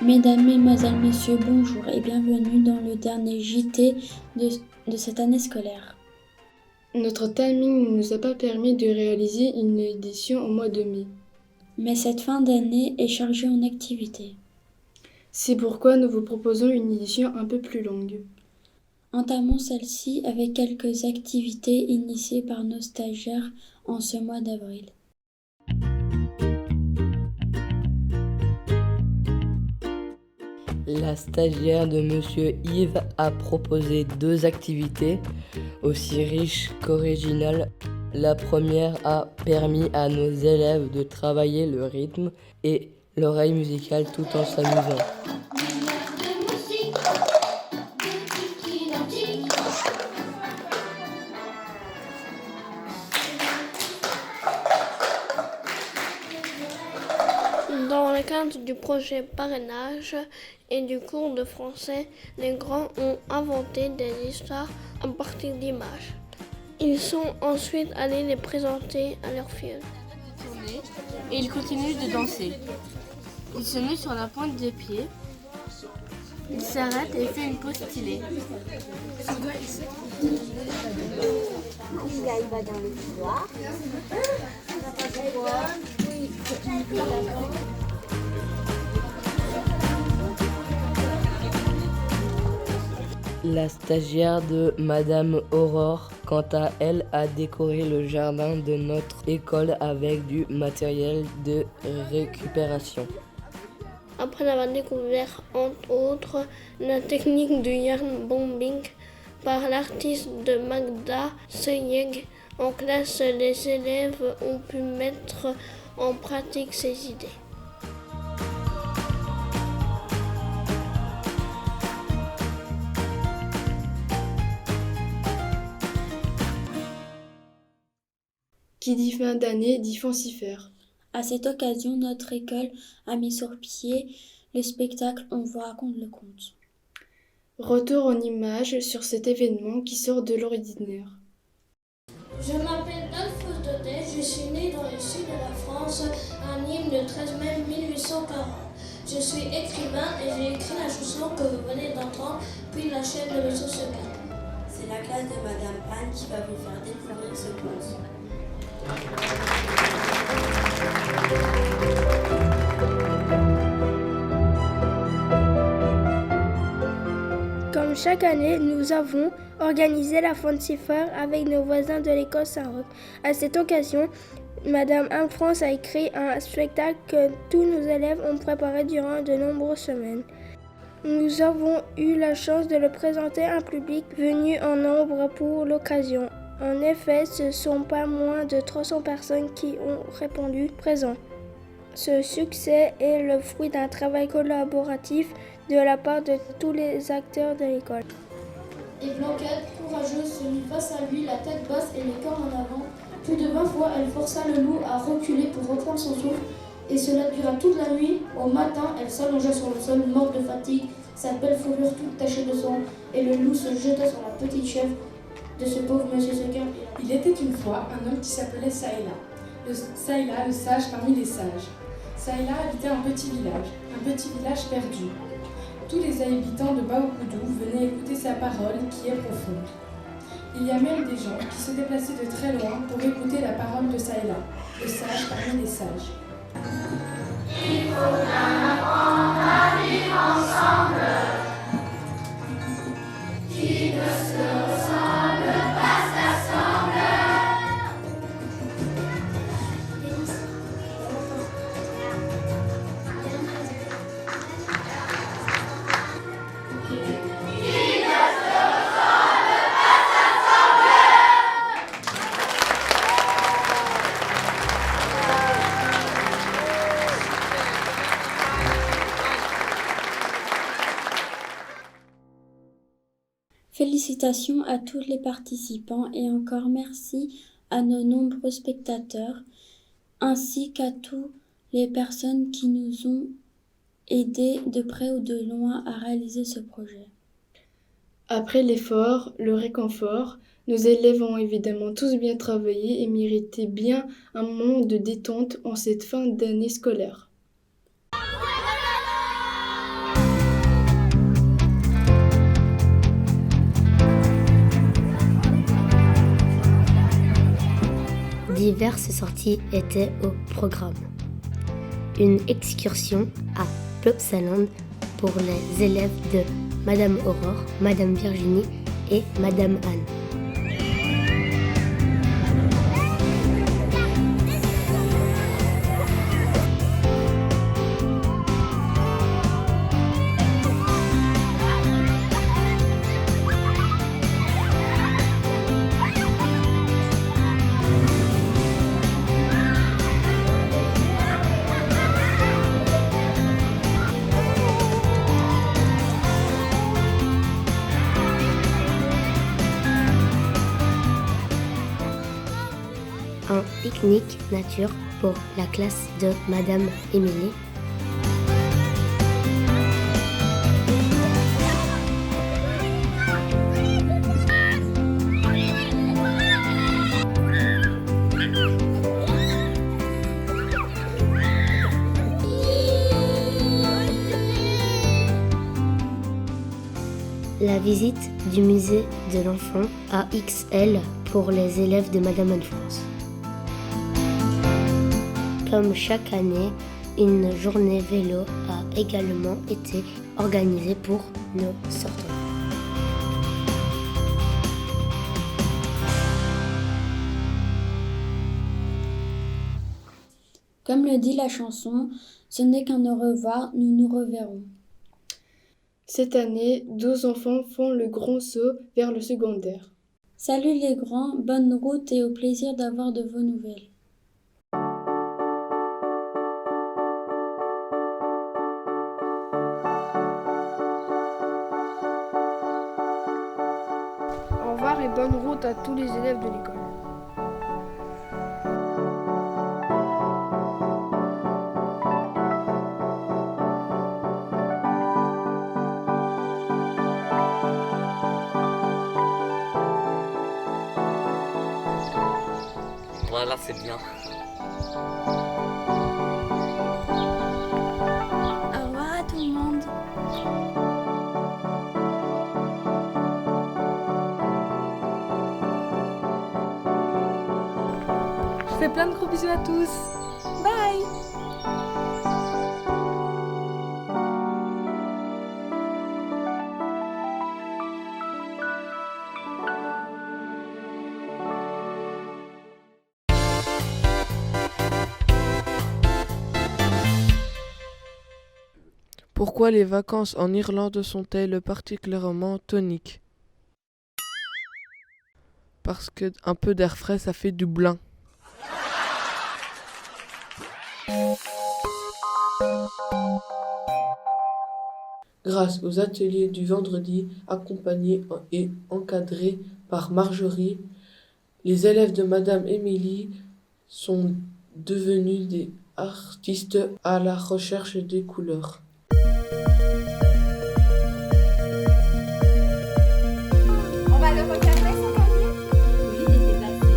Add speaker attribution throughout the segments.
Speaker 1: Mesdames, Mesdemoiselles, Messieurs, bonjour et bienvenue dans le dernier JT de cette année scolaire.
Speaker 2: Notre timing ne nous a pas permis de réaliser une édition au mois de mai.
Speaker 1: Mais cette fin d'année est chargée en activités.
Speaker 2: C'est pourquoi nous vous proposons une édition un peu plus longue.
Speaker 1: Entamons celle-ci avec quelques activités initiées par nos stagiaires en ce mois d'avril.
Speaker 3: La stagiaire de Monsieur Yves a proposé 2 activités aussi riches qu'originales. La première a permis à nos élèves de travailler le rythme et l'oreille musicale tout en s'amusant.
Speaker 4: Dans le cadre du projet parrainage et du cours de français, les grands ont inventé des histoires à partir d'images. Ils sont ensuite allés les présenter à leurs filles.
Speaker 5: Et il continue de danser. Il se met sur la pointe des pieds. Il s'arrête et fait une pause stylée.
Speaker 6: Il va dans le couloir.
Speaker 3: La stagiaire de Madame Aurore, quant à elle, a décoré le jardin de notre école avec du matériel de récupération.
Speaker 4: Après avoir découvert entre autres la technique du yarn bombing par l'artiste de Magda Seyeg en classe, les élèves ont pu mettre en pratique ces idées.
Speaker 2: Qui dit fin d'année dit fancifère.
Speaker 1: À cette occasion, notre école a mis sur pied le spectacle On vous raconte le conte.
Speaker 2: Retour en images sur cet événement qui sort de l'ordinaire.
Speaker 4: Je m'appelle Alphonse Daudet, je suis né dans le sud de la France, à Nîmes le 13 mai 1840. Je suis écrivain et j'ai écrit la chanson que vous venez d'entendre, puis la chaîne de Monsieur Secret.
Speaker 7: C'est la classe de Madame Anne qui va vous faire découvrir ce conte.
Speaker 8: Comme chaque année, nous avons organisé la Fancifère avec nos voisins de l'école Saint-Roch. À cette occasion, Madame Anne-France a écrit un spectacle que tous nos élèves ont préparé durant de nombreuses semaines. Nous avons eu la chance de le présenter à un public venu en nombre pour l'occasion. En effet, ce ne sont pas moins de 300 personnes qui ont répondu présent. Ce succès est le fruit d'un travail collaboratif de la part de tous les acteurs de l'école.
Speaker 9: Et Blanquette, courageuse, se mit face à lui, la tête basse et les cornes en avant. Plus de 20 fois, elle força le loup à reculer pour reprendre son souffle. Et cela dura toute la nuit. Au matin, elle s'allongea sur le sol, morte de fatigue, sa belle fourrure toute tachée de sang. Et le loup se jeta sur la petite chèvre de ce pauvre monsieur Sequin.
Speaker 10: Il était une fois un homme qui s'appelait Saïla. Saïla, le sage parmi les sages. Saïla habitait un petit village perdu. Tous les habitants de Baokoudou venaient écouter sa parole qui est profonde. Il y a même des gens qui se déplaçaient de très loin pour écouter la parole de Saïla, le sage parmi les sages.
Speaker 11: Il faut bien apprendre à vivre ensemble. Qui ne se ressemble pas s'assemble.
Speaker 1: Félicitations à tous les participants et encore merci à nos nombreux spectateurs ainsi qu'à toutes les personnes qui nous ont aidés de près ou de loin à réaliser ce projet.
Speaker 2: Après l'effort, le réconfort, nos élèves ont évidemment tous bien travaillé et mérité bien un moment de détente en cette fin d'année scolaire.
Speaker 12: diverses sorties étaient au programme. Une excursion à Plopsaland pour les élèves de Madame Aurore, Madame Virginie et Madame Anne. Un pique-nique nature pour la classe de Madame Émilie. La visite du musée de l'enfant AXL pour les élèves de Madame Anne-France. Comme chaque année, une journée vélo a également été organisée pour nos sortants.
Speaker 1: Comme le dit la chanson, ce n'est qu'un au revoir, nous nous reverrons.
Speaker 2: Cette année, 12 enfants font le grand saut vers le secondaire.
Speaker 1: Salut les grands, bonne route et au plaisir d'avoir de vos nouvelles.
Speaker 8: Au revoir et bonne route à tous les élèves de l'école.
Speaker 13: Voilà, c'est bien.
Speaker 1: Au revoir à tout le monde.
Speaker 14: Je fais plein de gros bisous à tous. Bye.
Speaker 15: Pourquoi les vacances en Irlande sont-elles particulièrement toniques? Parce que un peu d'air frais, ça fait du bien. Grâce aux ateliers du vendredi, accompagnés et encadrés par Marjorie, les élèves de Madame Émilie sont devenus des artistes à la recherche des couleurs.
Speaker 16: On va le regarder son cahier? Oui, il était placé.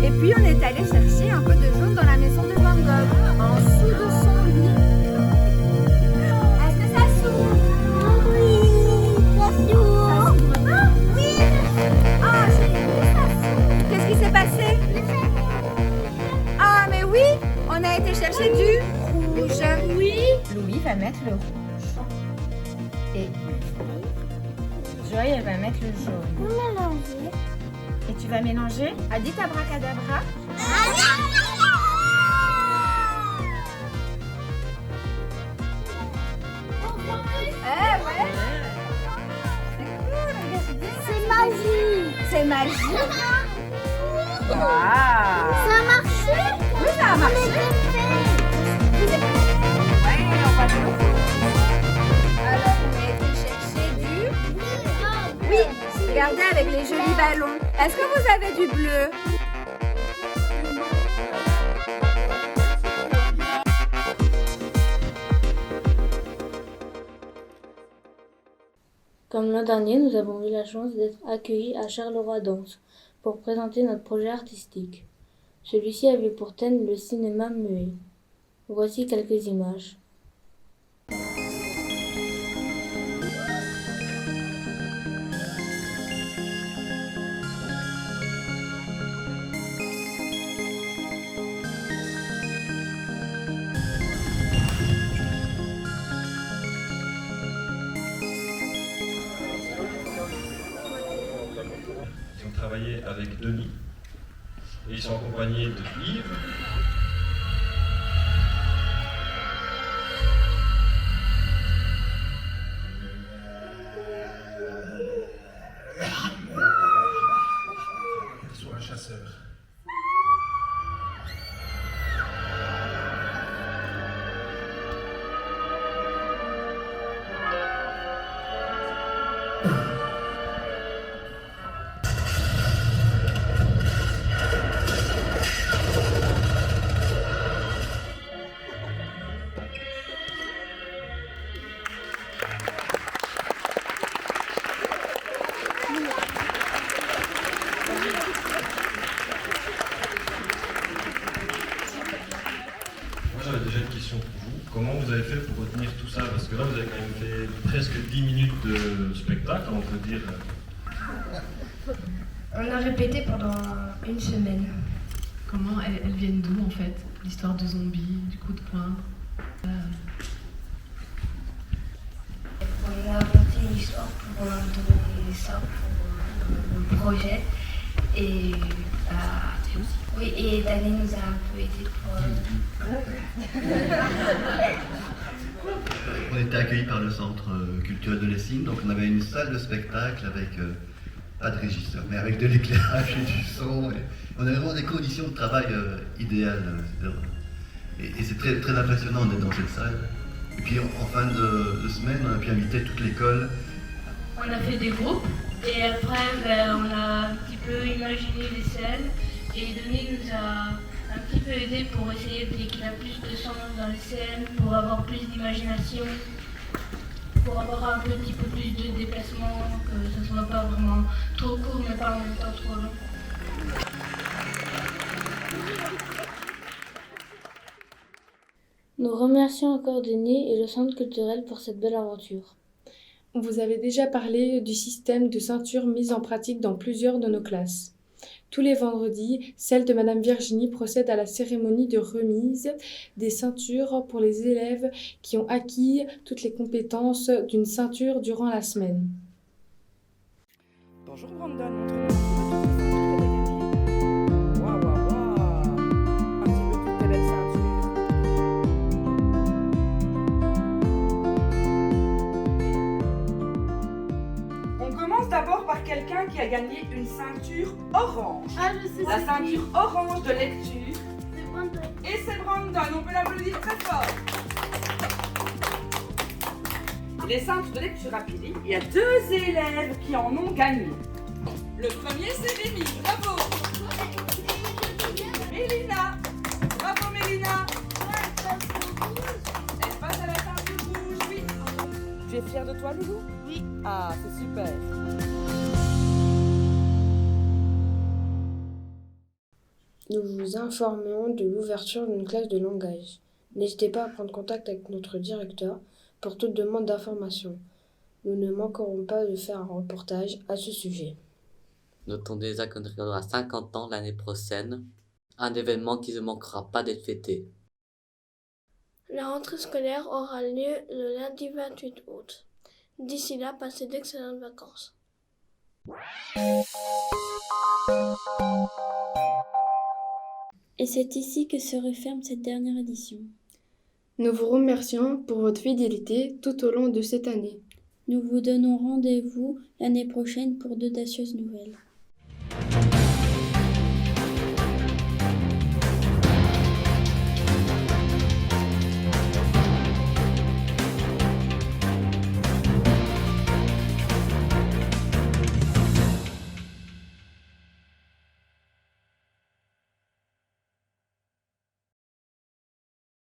Speaker 16: Et puis on est allé chercher un peu de jaune dans la maison de Van Gogh, en dessous de son lit. Est-ce que ça s'ouvre? Oui, ça s'ouvre. Oui. Ah, ça s'ouvre. Qu'est-ce qui s'est passé? Ah, mais oui, on a été chercher du rouge. Oui. Louis va mettre le rouge. Et Joy, elle va mettre le jaune. Mélanger. Et tu vas mélanger? Ah, dites abracadabra. Eh ouais. C'est magie. C'est magie. Waouh. Ça a marché? Oui, ça a marché. Ouais, on va le rouge. Alors, on a été chercher du... Oui, regardez avec les jolis ballons. Est-ce que vous avez du bleu?
Speaker 5: Comme l'an dernier, nous avons eu la chance d'être accueillis à Charleroi Danse pour présenter notre projet artistique. Celui-ci avait pour thème le cinéma muet. Voici quelques images.
Speaker 13: avec Denis. Et ils sont accompagnés de Yves. Sur un chasseur. J'avais déjà une question pour vous. Comment vous avez fait pour retenir tout ça? Parce que là, vous avez quand même fait presque 10 minutes de spectacle, on peut dire.
Speaker 17: On a répété pendant une semaine.
Speaker 18: Comment elles viennent d'où en fait? L'histoire de zombies, du coup de poing.
Speaker 17: On a inventé une histoire pour donner ça pour le projet. Et oui, et Dani nous a un peu aidé pour.
Speaker 19: On était accueillis par le centre culturel de Lessines, donc on avait une salle de spectacle avec pas de régisseur, mais avec de l'éclairage et du son. Et on avait vraiment des conditions de travail idéales. Et c'est très, très impressionnant d'être dans cette salle. Et puis en fin de semaine, on a pu inviter toute l'école.
Speaker 17: On a fait des groupes et après on a un petit peu imaginé les scènes et Denis nous a un petit peu aidé pour essayer qu'il y ait plus de sens dans les scènes, pour avoir plus d'imagination, pour avoir un petit peu plus de déplacement, que ça ne soit pas vraiment trop court mais pas en même temps trop long.
Speaker 5: Nous remercions encore Denis et le Centre culturel pour cette belle aventure.
Speaker 2: Vous avez déjà parlé du système de ceinture mis en pratique dans plusieurs de nos classes. Tous les vendredis, celle de Madame Virginie procède à la cérémonie de remise des ceintures pour les élèves qui ont acquis toutes les compétences d'une ceinture durant la semaine.
Speaker 20: Bonjour Brandon, montre-nous un petit peu toutes les ceintures que t'as gagnées. Waouh, waouh, waouh. Un petit peu toutes tes belles ceintures. On commence d'abord par quelqu'un qui a gagné une ceinture orange.
Speaker 21: Ah, je sais
Speaker 20: la ceinture orange de lecture.
Speaker 21: C'est Brandon.
Speaker 20: Et c'est Brandon, on peut l'applaudir très fort. Les ceintures de lecture rapide, il y a 2 élèves qui en ont gagné. Le premier, c'est Rémi, bravo. Mélina, bravo Mélina. Elle passe à la ceinture rouge, oui. Tu es fière de toi, Loulou?
Speaker 21: Oui.
Speaker 20: Ah, c'est super.
Speaker 2: Nous vous informons de l'ouverture d'une classe de langage. N'hésitez pas à prendre contact avec notre directeur pour toute demande d'information. Nous ne manquerons pas de faire un reportage à ce sujet.
Speaker 22: Notons déjà qu'on aura 50 ans l'année prochaine, un événement qui ne manquera pas d'être fêté.
Speaker 4: La rentrée scolaire aura lieu le lundi 28 août. D'ici là, passez d'excellentes vacances.
Speaker 1: Et c'est ici que se referme cette dernière édition.
Speaker 2: Nous vous remercions pour votre fidélité tout au long de cette année.
Speaker 1: Nous vous donnons rendez-vous l'année prochaine pour d'audacieuses nouvelles.